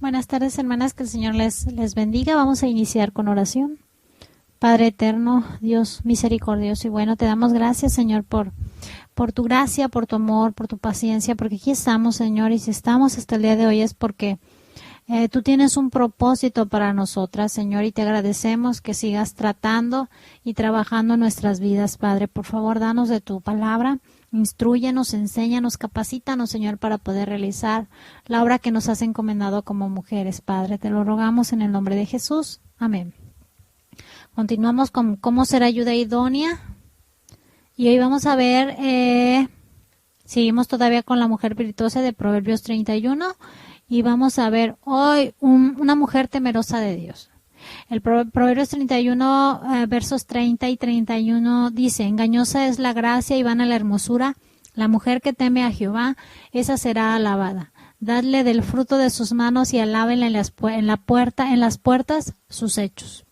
Buenas tardes, hermanas, que el Señor les bendiga. Vamos a iniciar con oración. Padre eterno, Dios misericordioso y bueno, te damos gracias, Señor, por tu gracia, por tu amor, por tu paciencia, porque aquí estamos, Señor, y si estamos hasta el día de hoy es porque tú tienes un propósito para nosotras, Señor, y te agradecemos que sigas tratando y trabajando en nuestras vidas, Padre. Por favor, danos de tu palabra. Instrúyenos, enséñanos, capacítanos, Señor, para poder realizar la obra que nos has encomendado como mujeres, Padre. Te lo rogamos en el nombre de Jesús. Amén. Continuamos con cómo ser ayuda idónea. Y hoy vamos a ver, seguimos todavía con la mujer virtuosa de Proverbios 31. Y vamos a ver hoy una mujer temerosa de Dios. El Proverbios 31, versos 30 y 31 dice: engañosa es la gracia y vana la hermosura. La mujer que teme a Jehová, esa será alabada. Dadle del fruto de sus manos y alábenla en las puertas sus hechos.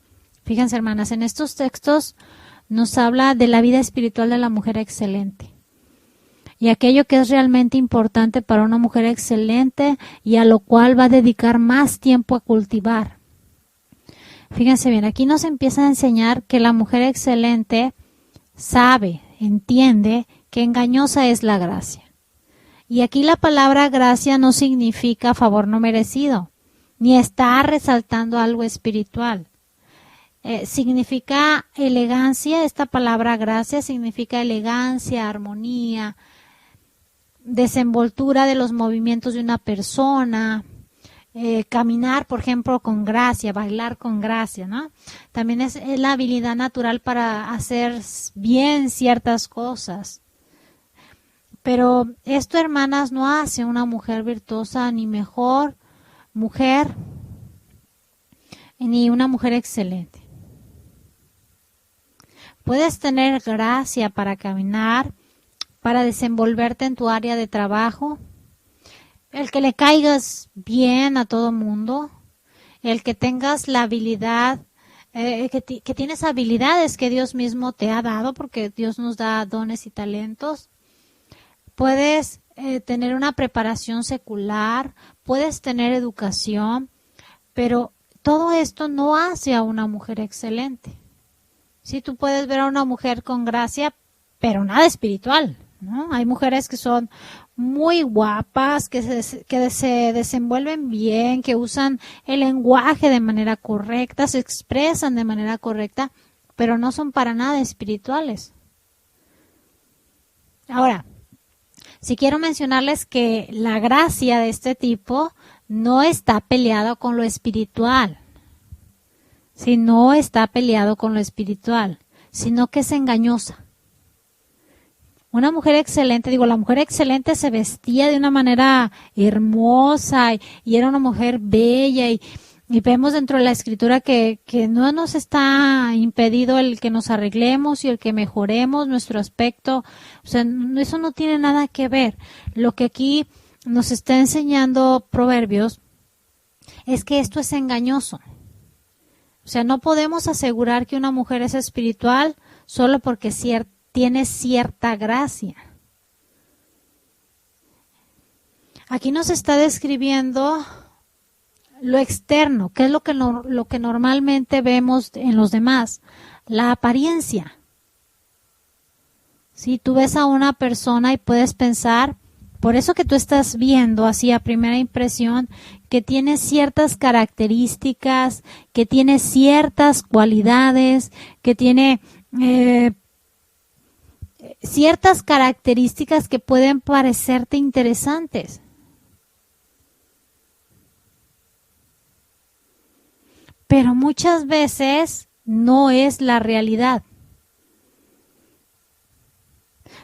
Fíjense, hermanas, en estos textos nos habla de la vida espiritual de la mujer excelente. Y aquello que es realmente importante para una mujer excelente y a lo cual va a dedicar más tiempo a cultivar. Fíjense bien, aquí nos empieza a enseñar que la mujer excelente sabe, entiende que engañosa es la gracia. Y aquí la palabra gracia no significa favor no merecido, ni está resaltando algo espiritual. Significa elegancia, esta palabra gracia significa elegancia, armonía, desenvoltura de los movimientos de una persona. Caminar, por ejemplo, con gracia, bailar con gracia, ¿no? También es la habilidad natural para hacer bien ciertas cosas. Pero esto, hermanas, no hace una mujer virtuosa ni mejor mujer, ni una mujer excelente. Puedes tener gracia para caminar, para desenvolverte en tu área de trabajo, el que le caigas bien a todo mundo, el que tengas la habilidad, que tienes habilidades que Dios mismo te ha dado, porque Dios nos da dones y talentos. Puedes tener una preparación secular, puedes tener educación, pero todo esto no hace a una mujer excelente. Sí, tú puedes ver a una mujer con gracia, pero nada espiritual, ¿no? Hay mujeres que son muy guapas, que se desenvuelven bien, que usan el lenguaje de manera correcta, se expresan de manera correcta, pero no son para nada espirituales. Ahora, si quiero mencionarles que la gracia de este tipo no está peleada con lo espiritual, si no está peleado con lo espiritual, sino que es engañosa. Una mujer excelente, la mujer excelente se vestía de una manera hermosa y era una mujer bella y vemos dentro de la escritura que no nos está impedido el que nos arreglemos y el que mejoremos nuestro aspecto. O sea, eso no tiene nada que ver. Lo que aquí nos está enseñando Proverbios es que esto es engañoso. O sea, no podemos asegurar que una mujer es espiritual solo porque tiene cierta gracia. Aquí nos está describiendo lo externo, que es lo que normalmente vemos en los demás, la apariencia. Si tú ves a una persona y puedes pensar, por eso que tú estás viendo así a primera impresión, que tiene ciertas características, que tiene ciertas cualidades, que tiene ciertas características que pueden parecerte interesantes. Pero muchas veces no es la realidad.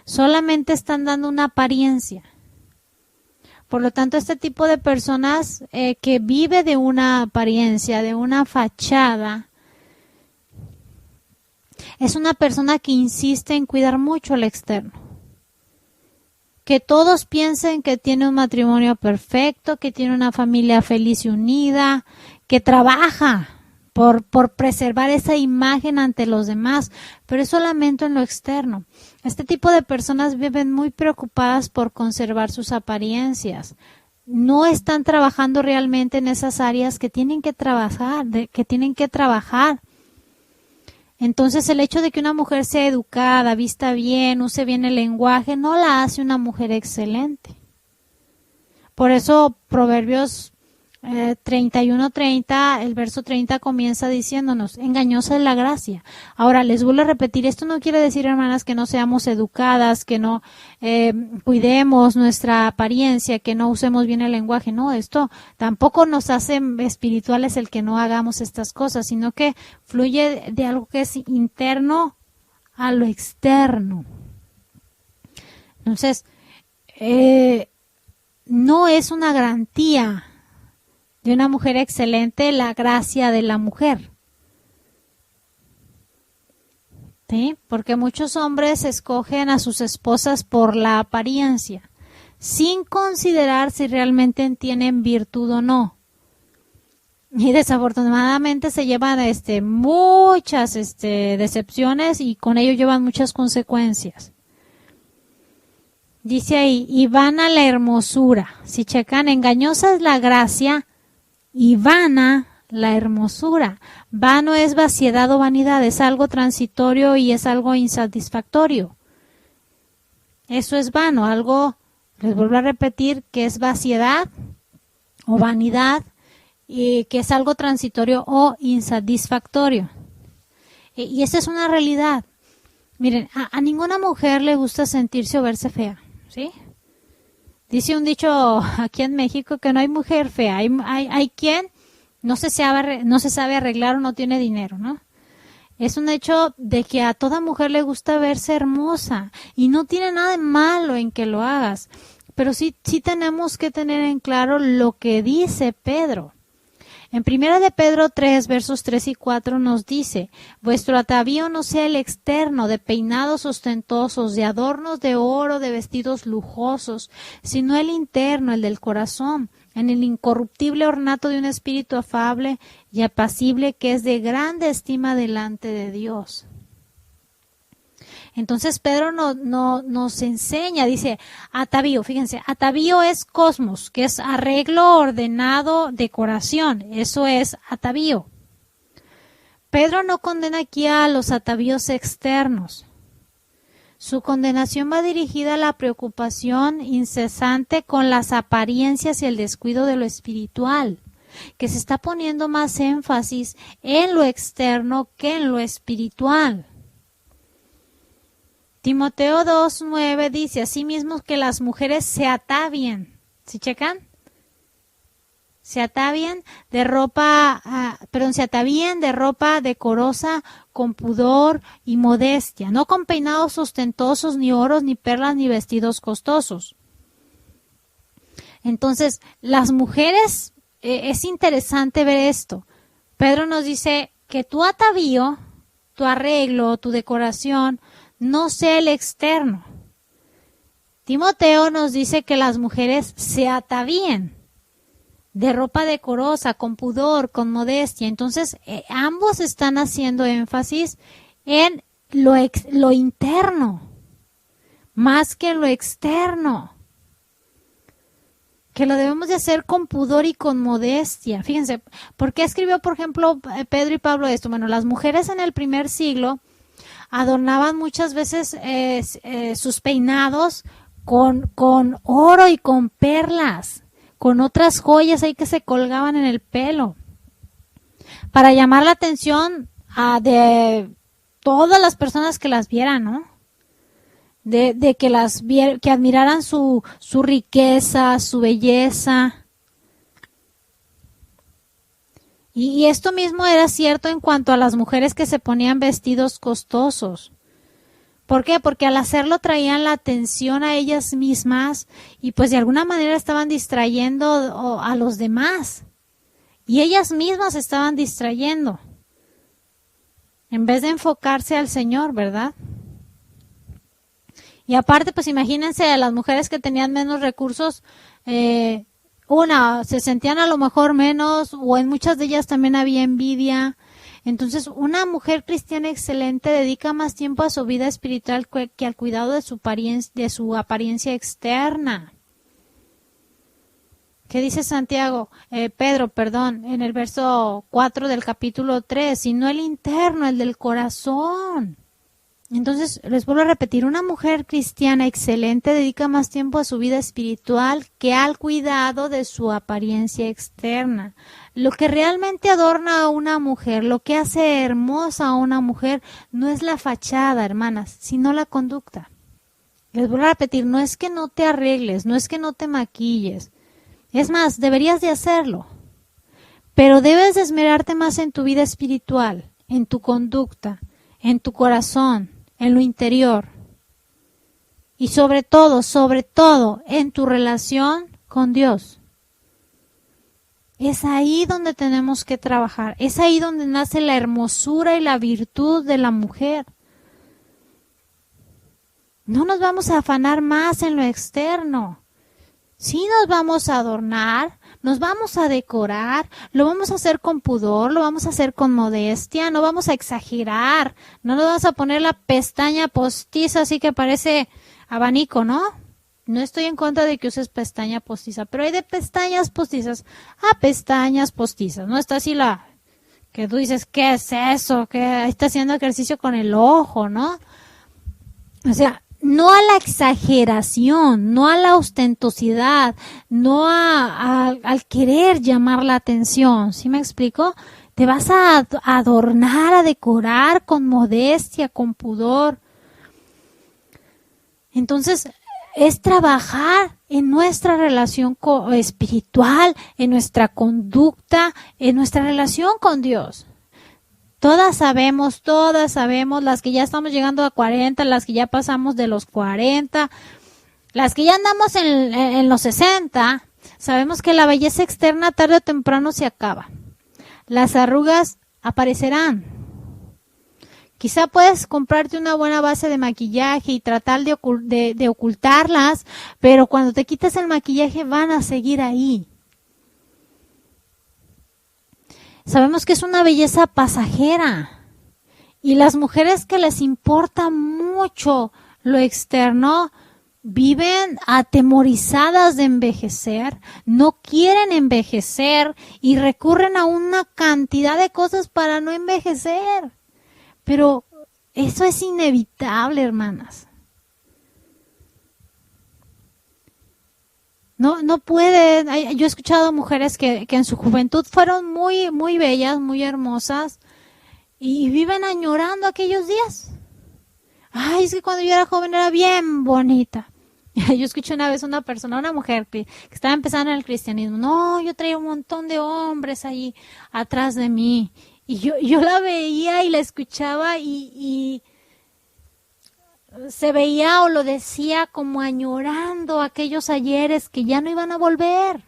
Solamente están dando una apariencia. Por lo tanto, este tipo de personas que vive de una apariencia, de una fachada, es una persona que insiste en cuidar mucho el externo. Que todos piensen que tiene un matrimonio perfecto, que tiene una familia feliz y unida, que trabaja por preservar esa imagen ante los demás, pero es solamente en lo externo. Este tipo de personas viven muy preocupadas por conservar sus apariencias. no están trabajando realmente en esas áreas que tienen que trabajar, Entonces el hecho de que una mujer sea educada, vista bien, use bien el lenguaje, no la hace una mujer excelente. Por eso Proverbios 31:30, el verso 30 comienza diciéndonos, engañosa es la gracia. Ahora, les vuelvo a repetir, esto no quiere decir, hermanas, que no seamos educadas, que no cuidemos nuestra apariencia, que no usemos bien el lenguaje. No, esto tampoco nos hace espirituales el que no hagamos estas cosas, sino que fluye de algo que es interno a lo externo. Entonces, no es una garantía de una mujer excelente la gracia de la mujer. ¿Sí? Porque muchos hombres escogen a sus esposas por la apariencia, sin considerar si realmente tienen virtud o no. Y desafortunadamente se llevan muchas decepciones y con ello llevan muchas consecuencias. Dice ahí, y vana la hermosura. Si checan, engañosa es la gracia y vana la hermosura. Vano es vaciedad o vanidad, es algo transitorio y es algo insatisfactorio. Eso es vano, algo, les vuelvo a repetir, que es vaciedad o vanidad y que es algo transitorio o insatisfactorio. Y esa es una realidad. Miren, a ninguna mujer le gusta sentirse o verse fea, ¿sí? Dice un dicho aquí en México que no hay mujer fea, hay quien no se sabe arreglar o no tiene dinero, ¿no? Es un hecho de que a toda mujer le gusta verse hermosa y no tiene nada de malo en que lo hagas, pero sí tenemos que tener en claro lo que dice Pedro. En 1 de Pedro 3, versos 3 y 4 nos dice, vuestro atavío no sea el externo, de peinados ostentosos, de adornos de oro, de vestidos lujosos, sino el interno, el del corazón, en el incorruptible ornato de un espíritu afable y apacible que es de grande estima delante de Dios. Entonces Pedro nos enseña, dice, atavío, fíjense, atavío es cosmos, que es arreglo, ordenado, decoración, eso es atavío. Pedro no condena aquí a los atavíos externos. Su condenación va dirigida a la preocupación incesante con las apariencias y el descuido de lo espiritual, que se está poniendo más énfasis en lo externo que en lo espiritual. Timoteo 2:9 dice asimismo que las mujeres se atavien, ¿sí checan? Se atavíen de ropa decorosa, con pudor y modestia, no con peinados ostentosos, ni oros, ni perlas, ni vestidos costosos. Entonces, las mujeres, es interesante ver esto. Pedro nos dice que tu atavío, tu arreglo, tu decoración, no sea el externo. Timoteo nos dice que las mujeres se atavíen de ropa decorosa, con pudor, con modestia. Entonces, ambos están haciendo énfasis en lo interno, más que en lo externo. Que lo debemos de hacer con pudor y con modestia. Fíjense, ¿por qué escribió, por ejemplo, Pedro y Pablo esto? Bueno, las mujeres en el primer siglo adornaban muchas veces sus peinados con oro y con perlas, con otras joyas ahí que se colgaban en el pelo, para llamar la atención de todas las personas que las vieran, ¿no? De que admiraran su riqueza, su belleza. Y esto mismo era cierto en cuanto a las mujeres que se ponían vestidos costosos. ¿Por qué? Porque al hacerlo traían la atención a ellas mismas y pues de alguna manera estaban distrayendo a los demás. Y ellas mismas estaban distrayendo en vez de enfocarse al Señor, ¿verdad? Y aparte, pues imagínense a las mujeres que tenían menos recursos, se sentían a lo mejor menos, o en muchas de ellas también había envidia. Entonces, una mujer cristiana excelente dedica más tiempo a su vida espiritual que al cuidado de su apariencia externa. ¿Qué dice Santiago? Pedro, perdón, en el verso 4 del capítulo 3, sino el interno, el del corazón. Entonces, les vuelvo a repetir, una mujer cristiana excelente dedica más tiempo a su vida espiritual que al cuidado de su apariencia externa. Lo que realmente adorna a una mujer, lo que hace hermosa a una mujer, no es la fachada, hermanas, sino la conducta. Les vuelvo a repetir, no es que no te arregles, no es que no te maquilles. Es más, deberías de hacerlo. Pero debes de esmerarte más en tu vida espiritual, en tu conducta, en tu corazón, en lo interior. Y sobre todo, en tu relación con Dios. Es ahí donde tenemos que trabajar. Es ahí donde nace la hermosura y la virtud de la mujer. No nos vamos a afanar más en lo externo. Sí nos vamos a adornar, nos vamos a decorar, lo vamos a hacer con pudor, lo vamos a hacer con modestia, no vamos a exagerar, no nos vamos a poner la pestaña postiza así que parece abanico, ¿no? No estoy en contra de que uses pestaña postiza, pero hay de pestañas postizas a pestañas postizas, ¿no? Está así la que tú dices, ¿qué es eso? ¿Qué está haciendo ejercicio con el ojo, ¿no? O sea, no a la exageración, no a la ostentosidad, no al querer llamar la atención. ¿Sí me explico? Te vas a adornar, a decorar con modestia, con pudor. Entonces, es trabajar en nuestra relación espiritual, en nuestra conducta, en nuestra relación con Dios. Todas sabemos, las que ya estamos llegando a 40, las que ya pasamos de los 40, las que ya andamos en los 60, sabemos que la belleza externa tarde o temprano se acaba. Las arrugas aparecerán. Quizá puedes comprarte una buena base de maquillaje y tratar de ocultarlas, pero cuando te quites el maquillaje van a seguir ahí. Sabemos que es una belleza pasajera y las mujeres que les importa mucho lo externo viven atemorizadas de envejecer, no quieren envejecer y recurren a una cantidad de cosas para no envejecer. Pero eso es inevitable, hermanas. No pueden. Yo he escuchado mujeres que en su juventud fueron muy, muy bellas, muy hermosas y viven añorando aquellos días. Ay, es que cuando yo era joven era bien bonita. Yo escuché una vez una persona, una mujer que estaba empezando en el cristianismo. No, yo traía un montón de hombres ahí atrás de mí. Y yo la veía y la escuchaba y se veía o lo decía como añorando aquellos ayeres que ya no iban a volver.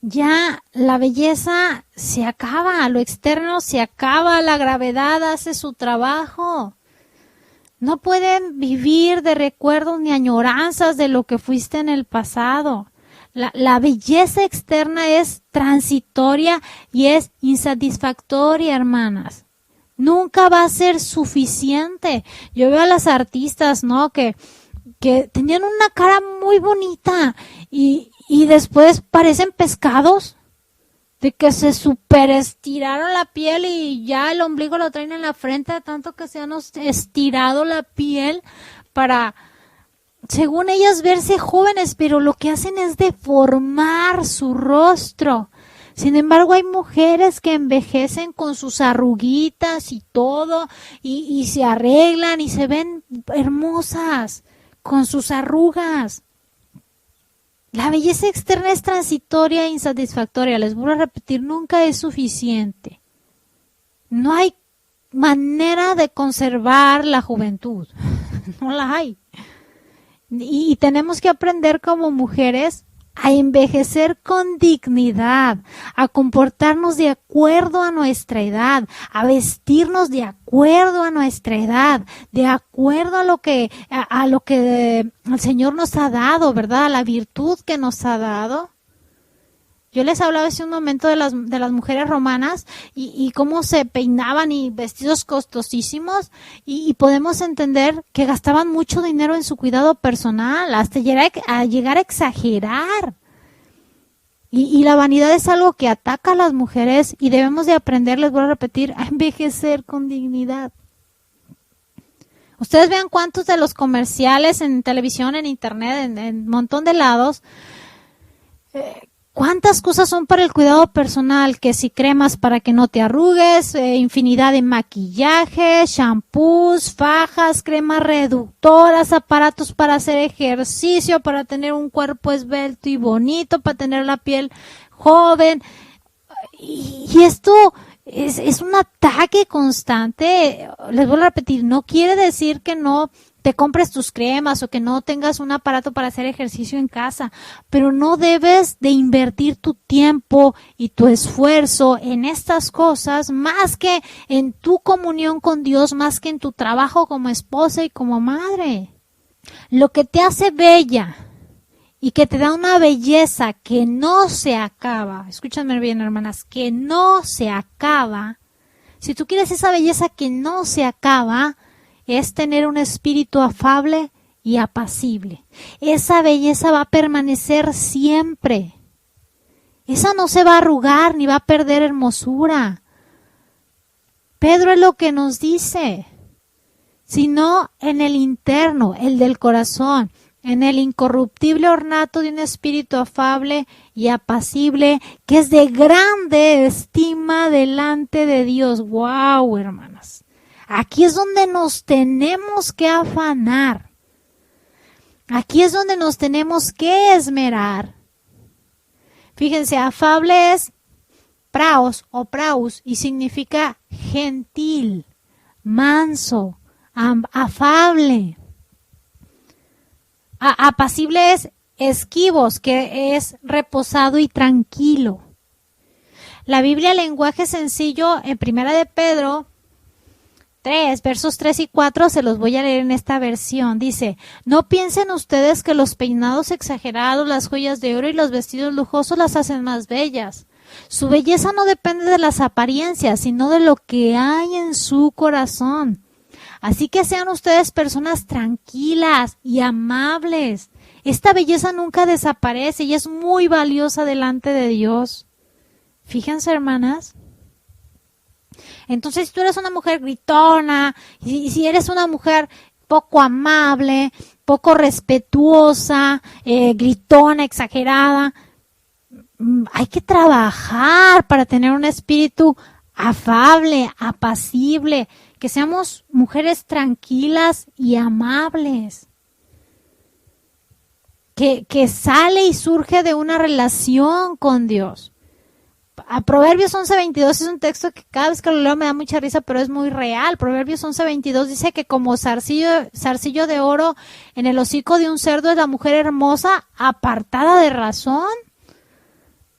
Ya la belleza se acaba, lo externo se acaba, la gravedad hace su trabajo. No pueden vivir de recuerdos ni añoranzas de lo que fuiste en el pasado. La belleza externa es transitoria y es insatisfactoria, hermanas. Nunca va a ser suficiente. Yo veo a las artistas, ¿no? Que tenían una cara muy bonita y después parecen pescados. De que se super estiraron la piel y ya el ombligo lo traen en la frente de tanto que se han estirado la piel para, según ellas, verse jóvenes, pero lo que hacen es deformar su rostro. Sin embargo, hay mujeres que envejecen con sus arruguitas y todo, y se arreglan y se ven hermosas con sus arrugas. La belleza externa es transitoria e insatisfactoria. Les vuelvo a repetir, nunca es suficiente. No hay manera de conservar la juventud. No la hay. Y tenemos que aprender como mujeres a envejecer con dignidad, a comportarnos de acuerdo a nuestra edad, a vestirnos de acuerdo a nuestra edad, de acuerdo a lo que el Señor nos ha dado, ¿verdad? A la virtud que nos ha dado. Yo les hablaba hace un momento de las mujeres romanas y cómo se peinaban y vestidos costosísimos y podemos entender que gastaban mucho dinero en su cuidado personal, hasta llegar a exagerar. Y la vanidad es algo que ataca a las mujeres y debemos de aprender, les voy a repetir, a envejecer con dignidad. Ustedes vean cuántos de los comerciales en televisión, en internet, en un montón de lados, cuántas cosas son para el cuidado personal, que si cremas para que no te arrugues, infinidad de maquillaje, shampoos, fajas, cremas reductoras, aparatos para hacer ejercicio, para tener un cuerpo esbelto y bonito, para tener la piel joven. Y esto es un ataque constante. Les voy a repetir, no quiere decir que no te compres tus cremas o que no tengas un aparato para hacer ejercicio en casa, pero no debes de invertir tu tiempo y tu esfuerzo en estas cosas más que en tu comunión con Dios, más que en tu trabajo como esposa y como madre. Lo que te hace bella y que te da una belleza que no se acaba, escúchame bien, hermanas, que no se acaba. Si tú quieres esa belleza que no se acaba, es tener un espíritu afable y apacible. Esa belleza va a permanecer siempre. Esa no se va a arrugar ni va a perder hermosura. Pedro es lo que nos dice, sino en el interno, el del corazón, en el incorruptible ornato de un espíritu afable y apacible, que es de grande estima delante de Dios. ¡Wow, hermanas! Aquí es donde nos tenemos que afanar. Aquí es donde nos tenemos que esmerar. Fíjense, afable es praos o praus y significa gentil, manso, afable. Apacible es esquivos, que es reposado y tranquilo. La Biblia, lenguaje sencillo, en Primera de Pedro 3, versos 3 y 4, se los voy a leer en esta versión. Dice, no piensen ustedes que los peinados exagerados, las joyas de oro y los vestidos lujosos las hacen más bellas. Su belleza no depende de las apariencias, sino de lo que hay en su corazón. Así que sean ustedes personas tranquilas y amables. Esta belleza nunca desaparece y es muy valiosa delante de Dios. Fíjense, hermanas. Entonces, si tú eres una mujer gritona, y si eres una mujer poco amable, poco respetuosa, gritona, exagerada, hay que trabajar para tener un espíritu afable, apacible, que seamos mujeres tranquilas y amables, que sale y surge de una relación con Dios. A Proverbios 11:22 es un texto que cada vez que lo leo me da mucha risa, pero es muy real. Proverbios 11:22 dice que como zarcillo de oro en el hocico de un cerdo es la mujer hermosa, apartada de razón.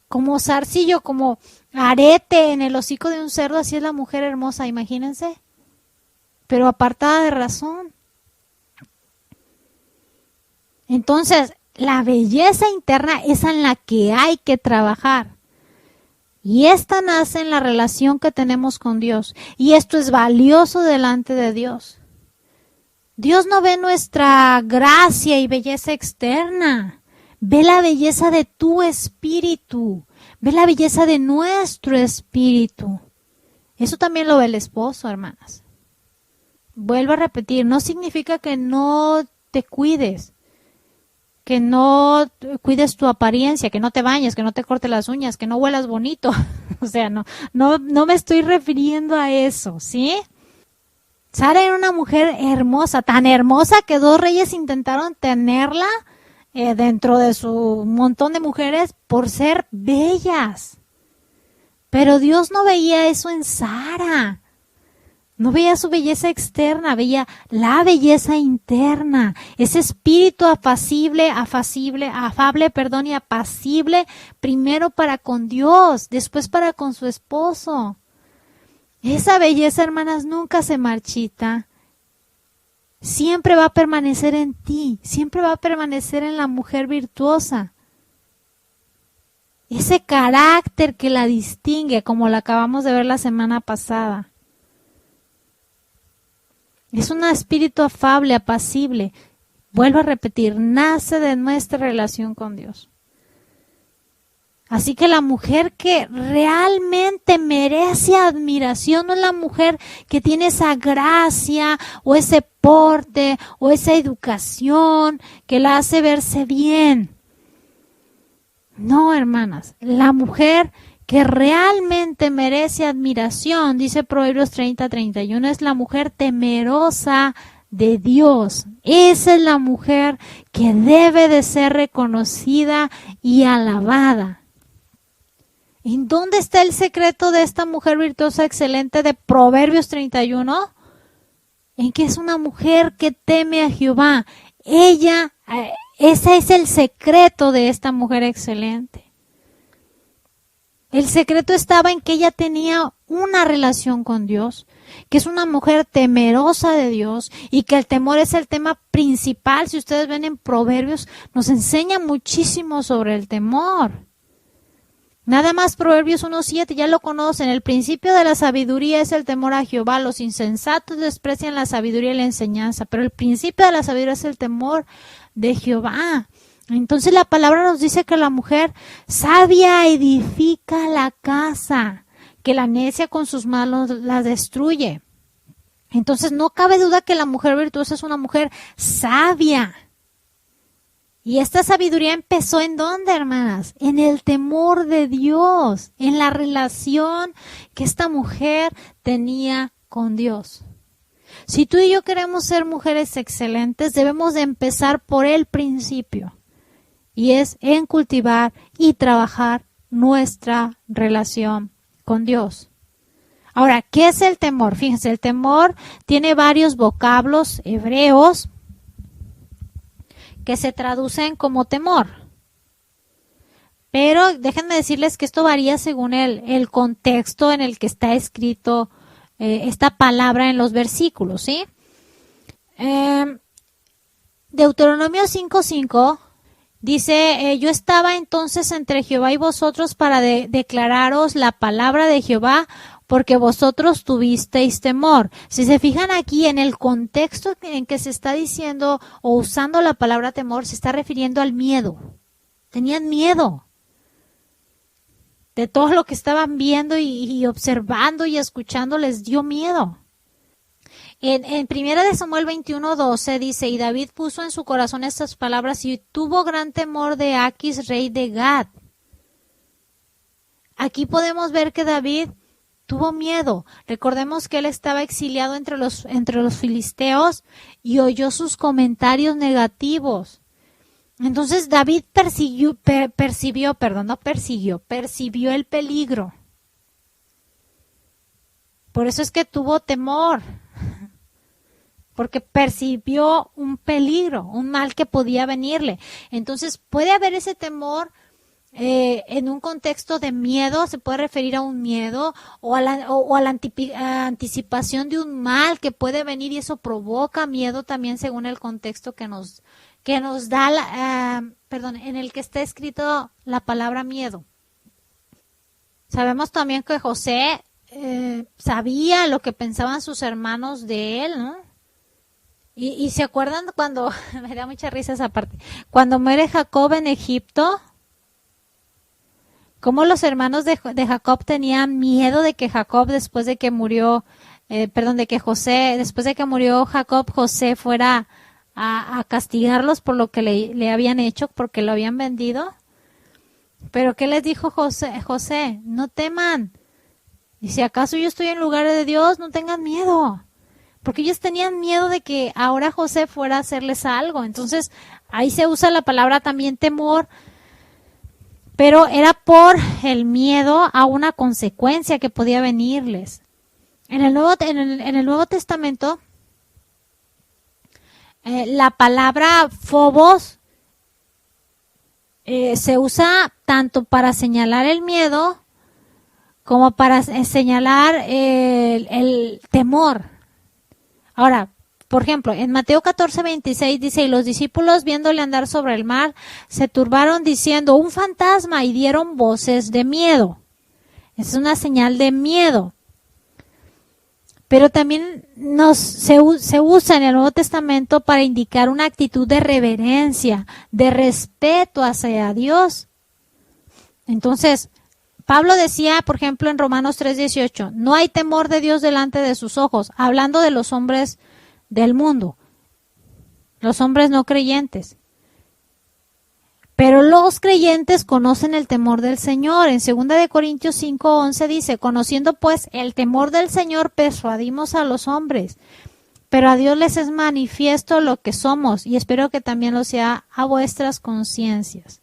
Como zarcillo, como arete en el hocico de un cerdo, así es la mujer hermosa, imagínense. Pero apartada de razón. Entonces, la belleza interna es en la que hay que trabajar. Y esta nace en la relación que tenemos con Dios. Y esto es valioso delante de Dios. Dios no ve nuestra gracia y belleza externa. Ve la belleza de tu espíritu. Ve la belleza de nuestro espíritu. Eso también lo ve el esposo, hermanas. Vuelvo a repetir, no significa que no te cuides, que no cuides tu apariencia, que no te bañes, que no te cortes las uñas, que no huelas bonito. O sea, no me estoy refiriendo a eso, ¿sí? Sara era una mujer hermosa, tan hermosa que 2 reyes intentaron tenerla dentro de su montón de mujeres por ser bellas. Pero Dios no veía eso en Sara. No veía su belleza externa, veía la belleza interna, ese espíritu afable, y apacible, primero para con Dios, después para con su esposo. Esa belleza, hermanas, nunca se marchita. Siempre va a permanecer en ti, siempre va a permanecer en la mujer virtuosa. Ese carácter que la distingue, como lo acabamos de ver la semana pasada. Es un espíritu afable, apacible. Vuelvo a repetir, nace de nuestra relación con Dios. Así que la mujer que realmente merece admiración no es la mujer que tiene esa gracia o ese porte o esa educación que la hace verse bien. No, hermanas, la mujer que realmente merece admiración, dice Proverbios 30:31, es la mujer temerosa de Dios. Esa es la mujer que debe de ser reconocida y alabada. ¿En dónde está el secreto de esta mujer virtuosa excelente de Proverbios 31? En que es una mujer que teme a Jehová. Ese es el secreto de esta mujer excelente. El secreto estaba en que ella tenía una relación con Dios, que es una mujer temerosa de Dios y que el temor es el tema principal. Si ustedes ven en Proverbios, nos enseña muchísimo sobre el temor. Nada más Proverbios 1:7, ya lo conocen. El principio de la sabiduría es el temor a Jehová. Los insensatos desprecian la sabiduría y la enseñanza, pero el principio de la sabiduría es el temor de Jehová. Entonces la palabra nos dice que la mujer sabia edifica la casa, que la necia con sus manos la destruye. Entonces no cabe duda que la mujer virtuosa es una mujer sabia. Y esta sabiduría empezó ¿en dónde, hermanas? En el temor de Dios, en la relación que esta mujer tenía con Dios. Si tú y yo queremos ser mujeres excelentes, debemos de empezar por el principio. Y es en cultivar y trabajar nuestra relación con Dios. Ahora, ¿qué es el temor? Fíjense, el temor tiene varios vocablos hebreos que se traducen como temor. Pero déjenme decirles que esto varía según el contexto en el que está escrito esta palabra en los versículos, ¿sí? Deuteronomio 5:5 dice, yo estaba entonces entre Jehová y vosotros para declararos la palabra de Jehová, porque vosotros tuvisteis temor. Si se fijan aquí en el contexto en que se está diciendo o usando la palabra temor, se está refiriendo al miedo. Tenían miedo de todo lo que estaban viendo y observando y escuchando, les dio miedo. En Primera de Samuel 21:12 dice, y David puso en su corazón estas palabras y tuvo gran temor de Aquis, rey de Gad. Aquí podemos ver que David tuvo miedo. Recordemos que él estaba exiliado entre los filisteos y oyó sus comentarios negativos. Entonces David percibió el peligro. Por eso es que tuvo temor. Porque percibió un peligro, un mal que podía venirle. Entonces puede haber ese temor en un contexto de miedo, se puede referir a un miedo o a la anticipación de un mal que puede venir y eso provoca miedo también según el contexto que nos da, en el que está escrito la palabra miedo. Sabemos también que José sabía lo que pensaban sus hermanos de él, ¿no? Y se acuerdan cuando, me da mucha risa esa parte, cuando muere Jacob en Egipto, cómo los hermanos de Jacob tenían miedo de que Jacob después de que murió, después de que murió Jacob, José fuera a castigarlos por lo que le habían hecho, porque lo habían vendido. Pero ¿qué les dijo José? No teman. Y si acaso yo estoy en lugar de Dios, no tengan miedo. Porque ellos tenían miedo de que ahora José fuera a hacerles algo. Entonces, ahí se usa la palabra también temor, pero era por el miedo a una consecuencia que podía venirles. En el Nuevo Testamento, la palabra phobos se usa tanto para señalar el miedo como para señalar el temor. Ahora, por ejemplo, en Mateo 14:26 dice, y los discípulos viéndole andar sobre el mar, se turbaron diciendo, un fantasma, y dieron voces de miedo. Es una señal de miedo. Pero también se usa en el Nuevo Testamento para indicar una actitud de reverencia, de respeto hacia Dios. Entonces, Pablo decía, por ejemplo, en Romanos 3:18, no hay temor de Dios delante de sus ojos, hablando de los hombres del mundo, los hombres no creyentes. Pero los creyentes conocen el temor del Señor. En 2 Corintios 5:11 dice, conociendo pues el temor del Señor, persuadimos a los hombres. Pero a Dios les es manifiesto lo que somos, y espero que también lo sea a vuestras conciencias.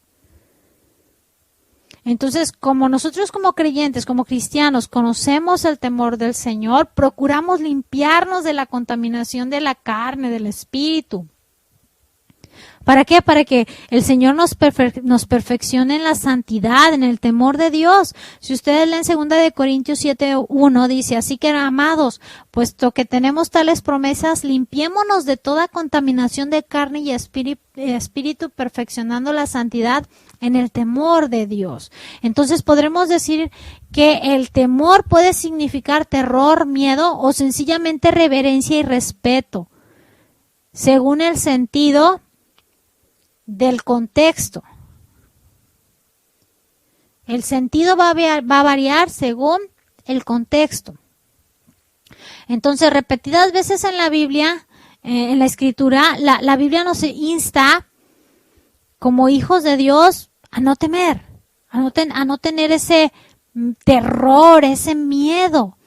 Entonces, como nosotros como creyentes, como cristianos, conocemos el temor del Señor, procuramos limpiarnos de la contaminación de la carne, del espíritu. ¿Para qué? Para que el Señor nos perfeccione en la santidad, en el temor de Dios. Si ustedes leen 2 Corintios 7:1, dice, así que amados, puesto que tenemos tales promesas, limpiémonos de toda contaminación de carne y espíritu, perfeccionando la santidad en el temor de Dios. Entonces podremos decir que el temor puede significar terror, miedo o sencillamente reverencia y respeto, según el sentido del contexto. El sentido va a variar según el contexto. Entonces, repetidas veces en la Biblia, en la Escritura, la Biblia nos insta como hijos de Dios a no temer, a no tener ese terror, ese miedo.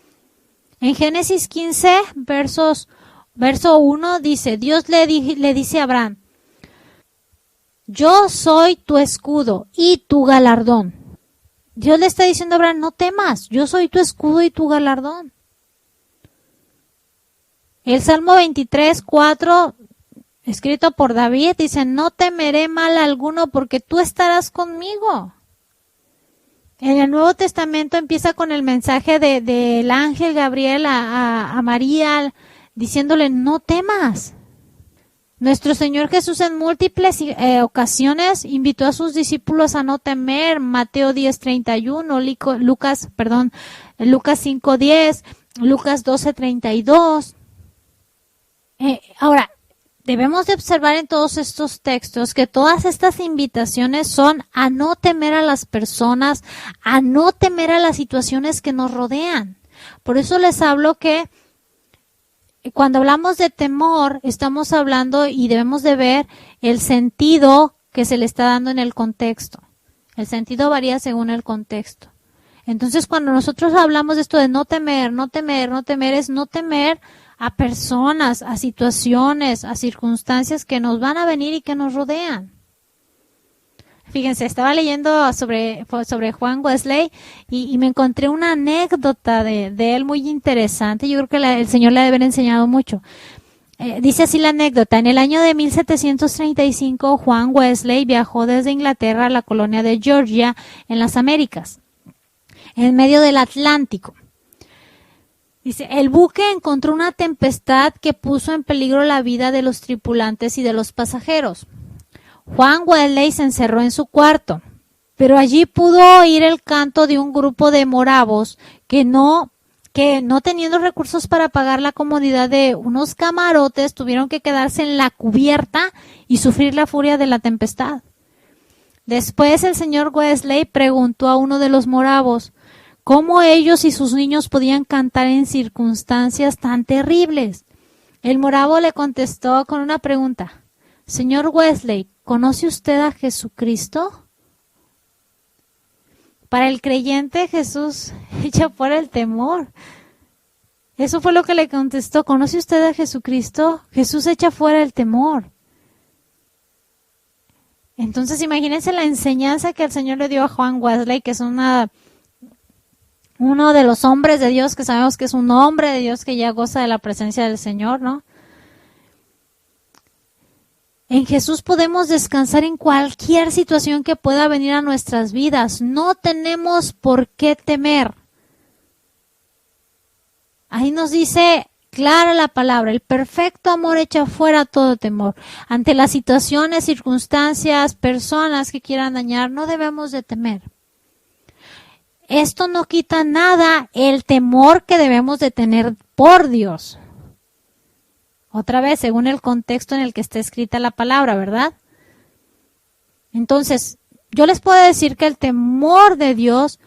En Génesis 15, verso 1 dice, Dios le dice a Abraham, yo soy tu escudo y tu galardón. Dios le está diciendo a Abraham, no temas, yo soy tu escudo y tu galardón. El Salmo 23:4, escrito por David, dice, no temeré mal alguno porque tú estarás conmigo. En el Nuevo Testamento empieza con el mensaje del ángel Gabriel a María, diciéndole, no temas. Nuestro Señor Jesús en múltiples ocasiones invitó a sus discípulos a no temer. Mateo 10:31, Lucas 5:10, Lucas 12:32. Ahora, debemos de observar en todos estos textos que todas estas invitaciones son a no temer a las personas, a no temer a las situaciones que nos rodean. Por eso les hablo que cuando hablamos de temor, estamos hablando y debemos de ver el sentido que se le está dando en el contexto. El sentido varía según el contexto. Entonces, cuando nosotros hablamos de esto de no temer, es no temer a personas, a situaciones, a circunstancias que nos van a venir y que nos rodean. Fíjense, estaba leyendo sobre Juan Wesley y me encontré una anécdota de él muy interesante. Yo creo que el Señor le ha de haber enseñado mucho. Dice así la anécdota. En el año de 1735, Juan Wesley viajó desde Inglaterra a la colonia de Georgia, en las Américas, en medio del Atlántico. Dice, el buque encontró una tempestad que puso en peligro la vida de los tripulantes y de los pasajeros. Juan Wesley se encerró en su cuarto, pero allí pudo oír el canto de un grupo de moravos que no teniendo recursos para pagar la comodidad de unos camarotes, tuvieron que quedarse en la cubierta y sufrir la furia de la tempestad. Después el señor Wesley preguntó a uno de los moravos cómo ellos y sus niños podían cantar en circunstancias tan terribles. El moravo le contestó con una pregunta. Señor Wesley, ¿conoce usted a Jesucristo? Para el creyente, Jesús echa fuera el temor. Eso fue lo que le contestó. ¿Conoce usted a Jesucristo? Jesús echa fuera el temor. Entonces, imagínense la enseñanza que el Señor le dio a Juan Wesley, que es uno de los hombres de Dios, que sabemos que es un hombre de Dios que ya goza de la presencia del Señor, ¿no? En Jesús podemos descansar en cualquier situación que pueda venir a nuestras vidas. No tenemos por qué temer. Ahí nos dice clara la palabra, el perfecto amor echa fuera todo temor. Ante las situaciones, circunstancias, personas que quieran dañar, no debemos de temer. Esto no quita nada el temor que debemos de tener por Dios. Otra vez, según el contexto en el que está escrita la palabra, ¿verdad? Entonces, Yo les puedo decir que el temor de Dios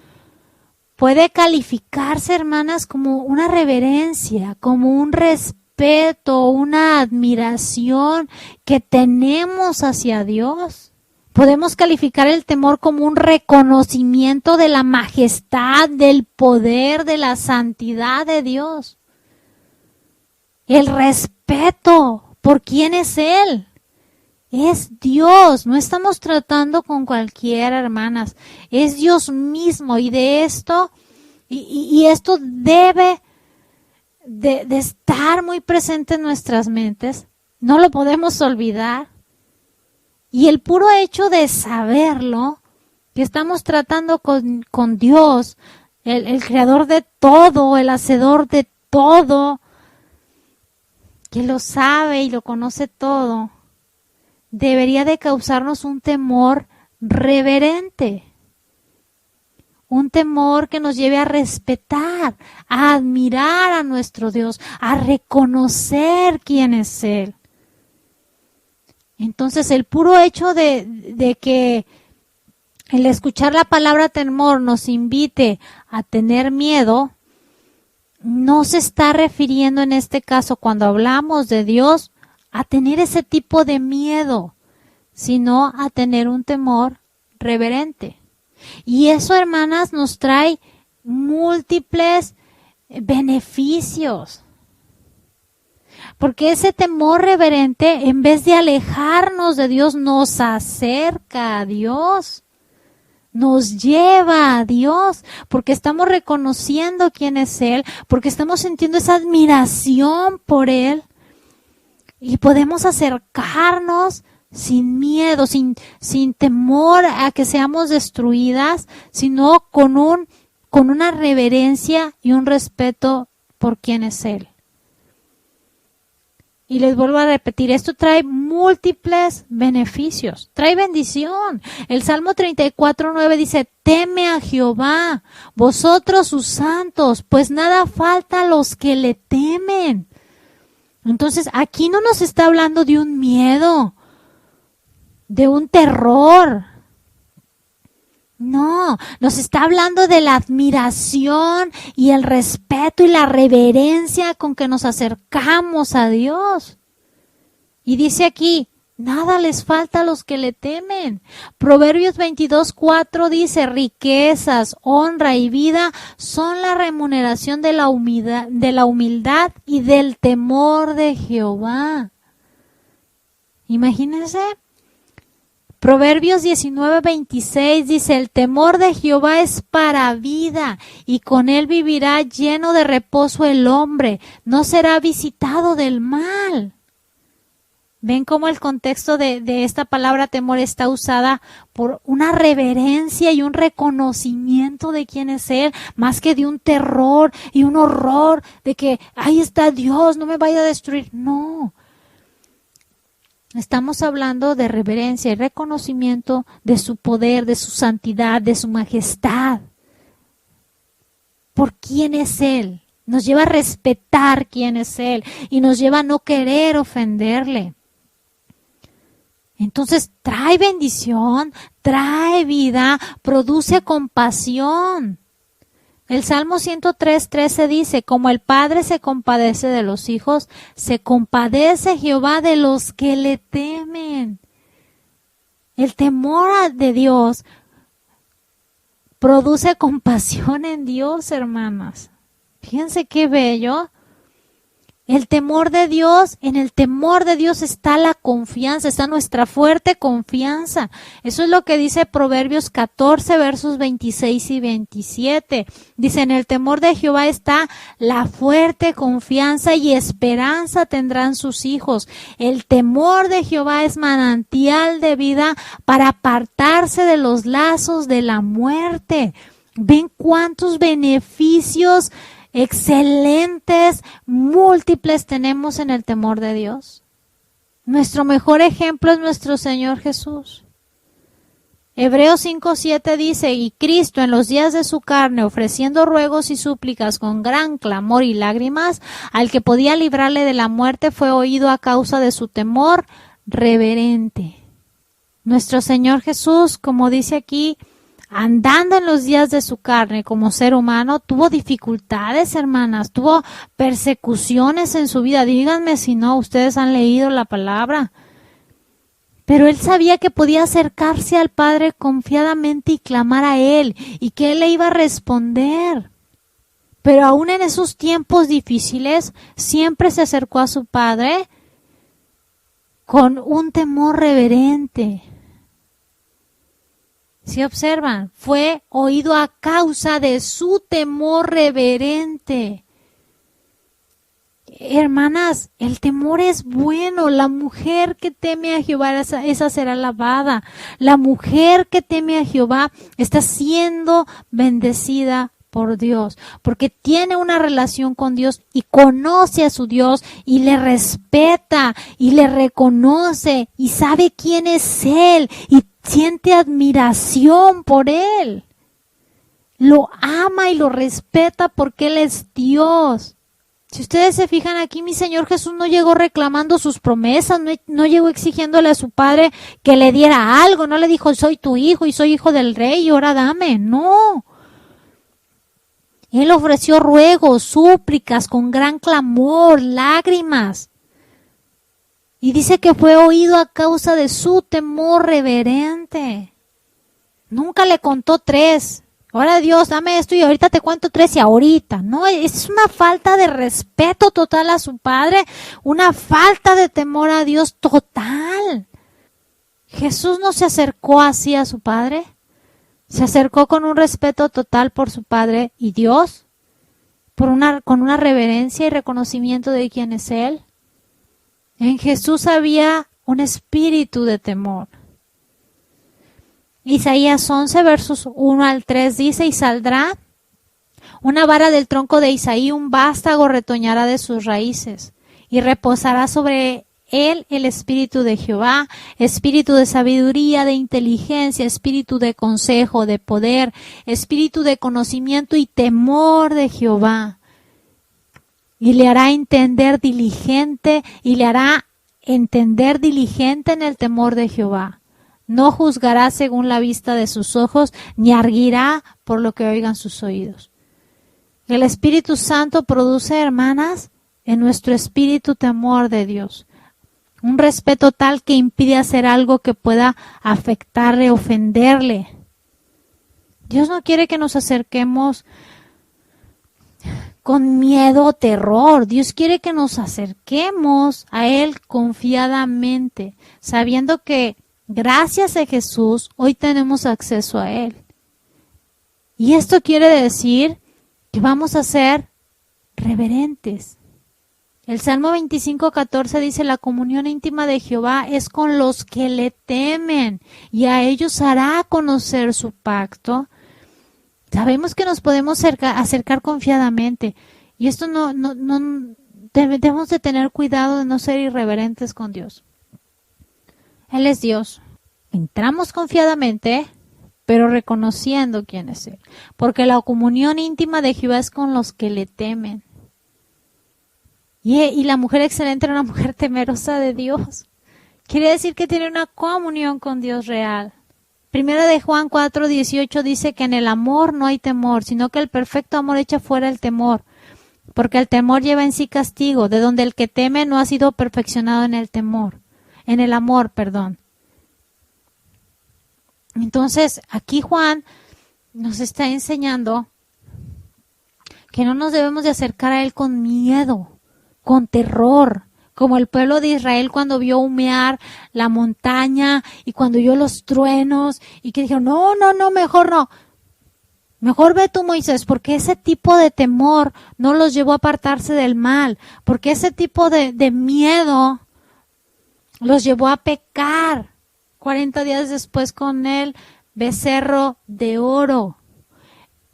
puede calificarse, hermanas, como una reverencia, como un respeto, una admiración que tenemos hacia Dios. Podemos calificar el temor como un reconocimiento de la majestad, del poder, de la santidad de Dios. El respeto por quién es Él. Es Dios. No estamos tratando con cualquiera, hermanas. Es Dios mismo. Y de esto, y esto debe de estar muy presente en nuestras mentes. No lo podemos olvidar. Y el puro hecho de saberlo, que estamos tratando con Dios, el creador de todo, el hacedor de todo, que lo sabe y lo conoce todo, debería de causarnos un temor reverente. Un temor que nos lleve a respetar, a admirar a nuestro Dios, a reconocer quién es Él. Entonces, el puro hecho de que el escuchar la palabra temor nos invite a tener miedo, no se está refiriendo en este caso, cuando hablamos de Dios, a tener ese tipo de miedo, sino a tener un temor reverente. Y eso, hermanas, nos trae múltiples beneficios. Porque ese temor reverente, en vez de alejarnos de Dios, nos acerca a Dios, nos lleva a Dios, porque estamos reconociendo quién es Él, porque estamos sintiendo esa admiración por Él, y podemos acercarnos sin miedo, sin temor a que seamos destruidas, sino con una reverencia y un respeto por quién es Él. Y les vuelvo a repetir, esto trae múltiples beneficios, trae bendición. El Salmo 34:9 dice, teme a Jehová, vosotros sus santos, pues nada falta a los que le temen. Entonces, aquí no nos está hablando de un miedo, de un terror. No, nos está hablando de la admiración y el respeto y la reverencia con que nos acercamos a Dios. Y dice aquí, nada les falta a los que le temen. Proverbios 22:4 dice, riquezas, honra y vida son la remuneración de la humildad y del temor de Jehová. Imagínense. Proverbios 19:26 dice, el temor de Jehová es para vida, y con él vivirá lleno de reposo el hombre, no será visitado del mal. ¿Ven cómo el contexto de esta palabra temor está usada por una reverencia y un reconocimiento de quién es Él, más que de un terror y un horror de que ahí está Dios, no me vaya a destruir? No. Estamos hablando de reverencia y reconocimiento de su poder, de su santidad, de su majestad. ¿Por quién es Él? Nos lleva a respetar quién es Él y nos lleva a no querer ofenderle. Entonces trae bendición, trae vida, produce compasión. El Salmo 103:13 dice, como el Padre se compadece de los hijos, se compadece Jehová de los que le temen. El temor de Dios produce compasión en Dios, hermanas. Fíjense qué bello. El temor de Dios, en el temor de Dios está la confianza, está nuestra fuerte confianza. Eso es lo que dice Proverbios 14, versos 26 y 27. Dice, en el temor de Jehová está la fuerte confianza y esperanza tendrán sus hijos. El temor de Jehová es manantial de vida para apartarse de los lazos de la muerte. ¿Ven cuántos beneficios excelentes, múltiples tenemos en el temor de Dios? Nuestro mejor ejemplo es nuestro Señor Jesús. Hebreos 5:7 dice, y Cristo en los días de su carne, ofreciendo ruegos y súplicas con gran clamor y lágrimas, al que podía librarle de la muerte, fue oído a causa de su temor reverente. Nuestro Señor Jesús, como dice aquí, andando en los días de su carne como ser humano, tuvo dificultades, hermanas, tuvo persecuciones en su vida. Díganme si no, ustedes han leído la palabra. Pero él sabía que podía acercarse al Padre confiadamente y clamar a Él, y que Él le iba a responder. Pero aún en esos tiempos difíciles, siempre se acercó a su Padre con un temor reverente. Si observan, fue oído a causa de su temor reverente. Hermanas, el temor es bueno. La mujer que teme a Jehová, esa será alabada. La mujer que teme a Jehová está siendo bendecida por Dios, porque tiene una relación con Dios y conoce a su Dios y le respeta y le reconoce y sabe quién es Él y siente admiración por Él. Lo ama y lo respeta porque Él es Dios. Si ustedes se fijan aquí, mi Señor Jesús no llegó reclamando sus promesas, no llegó exigiéndole a su Padre que le diera algo, no le dijo, soy tu hijo y soy hijo del rey y ahora dame, no. Él ofreció ruegos, súplicas, con gran clamor, lágrimas. Y dice que fue oído a causa de su temor reverente. Nunca le contó 3. Ahora Dios, dame esto y ahorita te cuento 3 y ahorita. No, es una falta de respeto total a su Padre, una falta de temor a Dios total. Jesús no se acercó así a su Padre. Se acercó con un respeto total por su Padre y Dios, con una reverencia y reconocimiento de quién es Él. En Jesús había un espíritu de temor. Isaías 11, versos 1 al 3 dice, y saldrá una vara del tronco de Isaí, un vástago retoñará de sus raíces, y reposará sobre él el espíritu de Jehová, espíritu de sabiduría, de inteligencia, espíritu de consejo, de poder, espíritu de conocimiento y temor de Jehová. Y le hará entender diligente, en el temor de Jehová. No juzgará según la vista de sus ojos, ni arguirá por lo que oigan sus oídos. El Espíritu Santo produce, hermanas, en nuestro espíritu temor de Dios. Un respeto tal que impide hacer algo que pueda afectarle, ofenderle. Dios no quiere que nos acerquemos con miedo o terror. Dios quiere que nos acerquemos a Él confiadamente, sabiendo que gracias a Jesús hoy tenemos acceso a Él. Y esto quiere decir que vamos a ser reverentes. El Salmo 25:14 dice, la comunión íntima de Jehová es con los que le temen y a ellos hará conocer su pacto. Sabemos que nos podemos acercar confiadamente y esto no debemos de tener cuidado de no ser irreverentes con Dios. Él es Dios. Entramos confiadamente, pero reconociendo quién es Él, porque la comunión íntima de Jehová es con los que le temen. Y la mujer excelente era una mujer temerosa de Dios. Quiere decir que tiene una comunión con Dios real. Primera de Juan 4:18 dice que en el amor no hay temor, sino que el perfecto amor echa fuera el temor, porque el temor lleva en sí castigo, de donde el que teme no ha sido perfeccionado en el amor. Entonces, aquí Juan nos está enseñando que no nos debemos de acercar a Él con miedo, con terror, como el pueblo de Israel cuando vio humear la montaña y cuando oyó los truenos y que dijeron, no, mejor no. Mejor ve tú, Moisés, porque ese tipo de temor no los llevó a apartarse del mal, porque ese tipo de miedo los llevó a pecar 40 días después con el becerro de oro.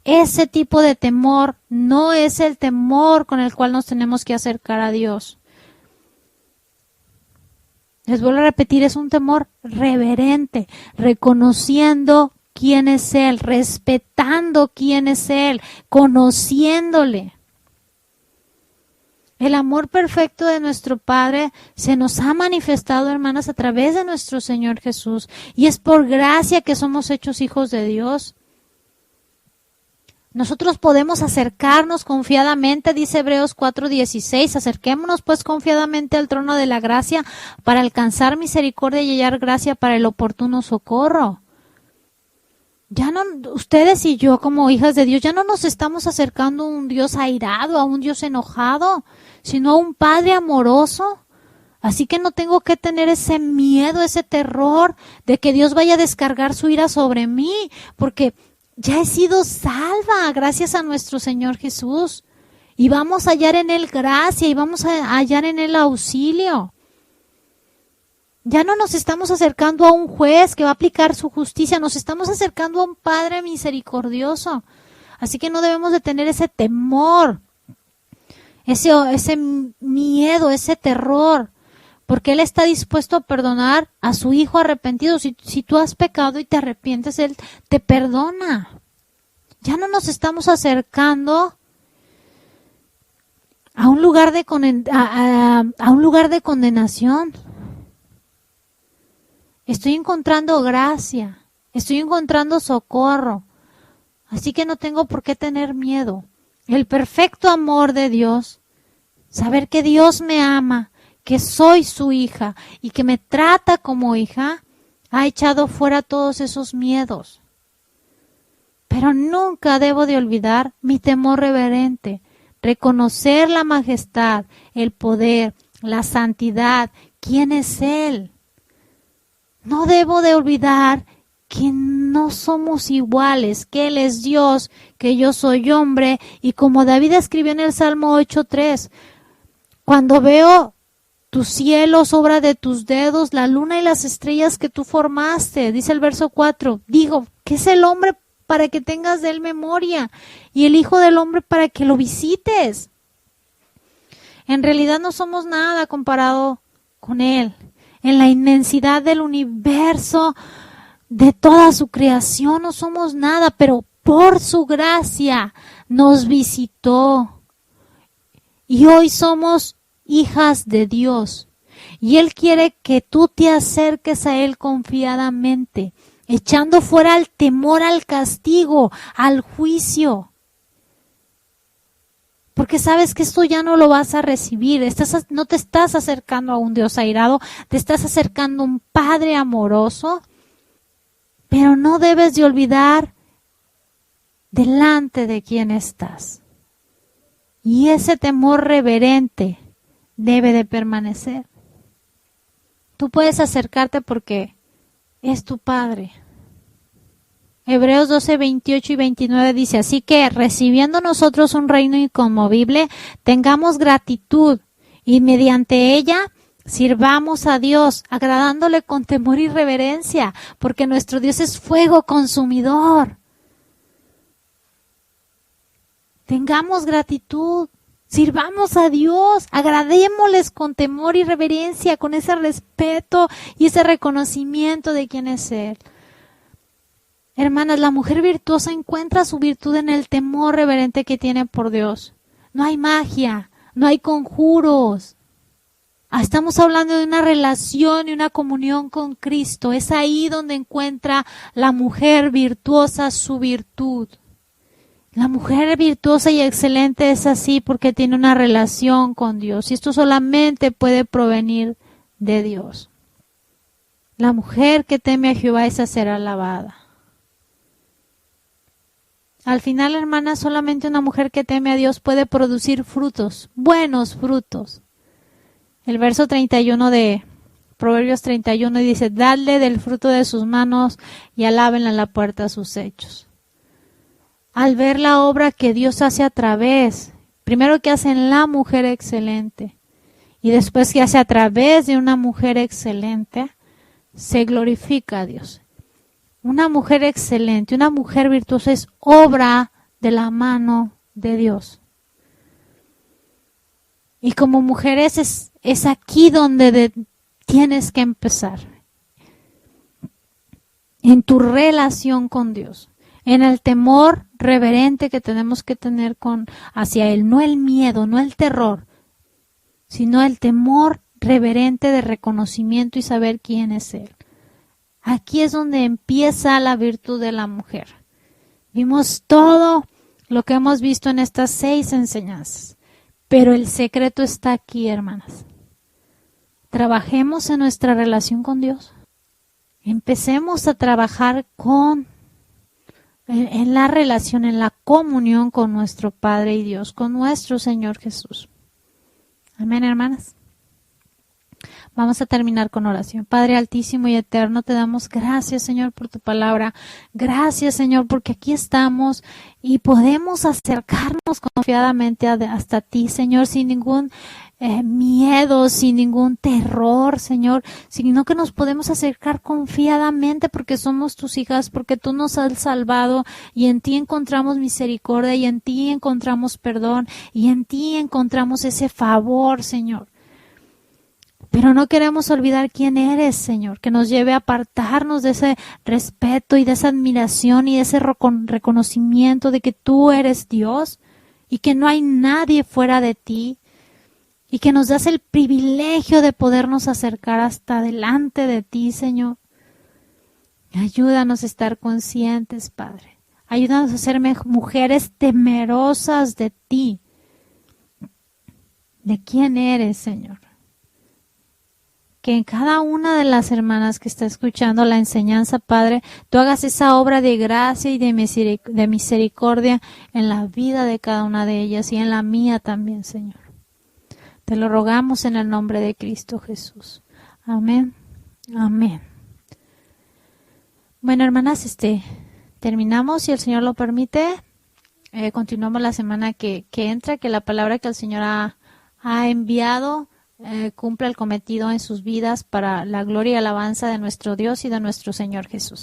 Ese tipo de temor no es el temor con el cual nos tenemos que acercar a Dios. Les vuelvo a repetir, es un temor reverente, reconociendo quién es Él, respetando quién es Él, conociéndole. El amor perfecto de nuestro Padre se nos ha manifestado, hermanas, a través de nuestro Señor Jesús. Y es por gracia que somos hechos hijos de Dios. Nosotros podemos acercarnos confiadamente, dice Hebreos 4:16, acerquémonos pues confiadamente al trono de la gracia para alcanzar misericordia y hallar gracia para el oportuno socorro. Ya no, ustedes y yo como hijas de Dios, ya no nos estamos acercando a un Dios airado, a un Dios enojado, sino a un Padre amoroso. Así que no tengo que tener ese miedo, ese terror de que Dios vaya a descargar su ira sobre mí, porque ya he sido salva gracias a nuestro Señor Jesús. Y vamos a hallar en Él gracia y vamos a hallar en Él auxilio. Ya no nos estamos acercando a un juez que va a aplicar su justicia, nos estamos acercando a un Padre misericordioso. Así que no debemos de tener ese temor, ese miedo, ese terror, porque Él está dispuesto a perdonar a su hijo arrepentido. Si tú has pecado y te arrepientes, Él te perdona. Ya no nos estamos acercando a un lugar de condenación. Estoy encontrando gracia, estoy encontrando socorro, así que no tengo por qué tener miedo. El perfecto amor de Dios, saber que Dios me ama, que soy su hija y que me trata como hija, ha echado fuera todos esos miedos. Pero nunca debo de olvidar mi temor reverente, reconocer la majestad, el poder, la santidad, quién es Él. No debo de olvidar que no somos iguales, que Él es Dios, que yo soy hombre, y como David escribió en el Salmo 8:3, cuando veo tus cielos, obra de tus dedos, la luna y las estrellas que tú formaste, dice el verso 4, digo, ¿qué es el hombre para que tengas de él memoria? Y el Hijo del Hombre para que lo visites. En realidad no somos nada comparado con Él. En la inmensidad del universo, de toda su creación, no somos nada, pero por su gracia nos visitó. Y hoy somos hijas de Dios. Y Él quiere que tú te acerques a Él confiadamente, echando fuera el temor al castigo, al juicio. Porque sabes que esto ya no lo vas a recibir. No te estás acercando a un Dios airado, te estás acercando a un Padre amoroso. Pero no debes de olvidar delante de quién estás. Y ese temor reverente debe de permanecer. Tú puedes acercarte porque es tu Padre. Hebreos 12:28 y 29 dice, así que recibiendo nosotros un reino inconmovible, tengamos gratitud y mediante ella sirvamos a Dios, agradándole con temor y reverencia, porque nuestro Dios es fuego consumidor. Tengamos gratitud, sirvamos a Dios, agradémosles con temor y reverencia, con ese respeto y ese reconocimiento de quién es Él. Hermanas, la mujer virtuosa encuentra su virtud en el temor reverente que tiene por Dios. No hay magia, no hay conjuros. Estamos hablando de una relación y una comunión con Cristo. Es ahí donde encuentra la mujer virtuosa su virtud. La mujer virtuosa y excelente es así porque tiene una relación con Dios. Y esto solamente puede provenir de Dios. La mujer que teme a Jehová, esa será alabada. Al final, hermana, solamente una mujer que teme a Dios puede producir frutos, buenos frutos. El verso 31 de Proverbios 31 dice, dadle del fruto de sus manos y alábenle a la puerta a sus hechos. Al ver la obra que Dios hace a través, primero que hace en la mujer excelente y después que hace a través de una mujer excelente, se glorifica a Dios. Una mujer excelente, una mujer virtuosa es obra de la mano de Dios. Y como mujeres es aquí donde tienes que empezar. En tu relación con Dios. En el temor reverente que tenemos que tener hacia Él. No el miedo, no el terror. sino el temor reverente de reconocimiento y saber quién es Él. Aquí es donde empieza la virtud de la mujer. Vimos todo lo que hemos visto en estas 6 enseñanzas, pero el secreto está aquí, hermanas. Trabajemos en nuestra relación con Dios. Empecemos a trabajar en la relación, en la comunión con nuestro Padre y Dios, con nuestro Señor Jesús. Amén, hermanas. Vamos a terminar con oración. Padre altísimo y eterno, te damos gracias, Señor, por tu palabra. Gracias, Señor, porque aquí estamos y podemos acercarnos confiadamente hasta ti, Señor, sin ningún miedo, sin ningún terror, Señor, sino que nos podemos acercar confiadamente porque somos tus hijas, porque tú nos has salvado y en ti encontramos misericordia y en ti encontramos perdón y en ti encontramos ese favor, Señor. Pero no queremos olvidar quién eres, Señor, que nos lleve a apartarnos de ese respeto y de esa admiración y de ese reconocimiento de que tú eres Dios y que no hay nadie fuera de ti y que nos das el privilegio de podernos acercar hasta delante de ti, Señor. Ayúdanos a estar conscientes, Padre. Ayúdanos a ser mujeres temerosas de ti, de quién eres, Señor. Que en cada una de las hermanas que está escuchando la enseñanza, Padre, tú hagas esa obra de gracia y de misericordia en la vida de cada una de ellas y en la mía también, Señor. Te lo rogamos en el nombre de Cristo Jesús. Amén. Amén. Bueno, hermanas, terminamos, si el Señor lo permite. Continuamos la semana que entra, que la palabra que el Señor ha enviado cumpla el cometido en sus vidas para la gloria y alabanza de nuestro Dios y de nuestro Señor Jesús.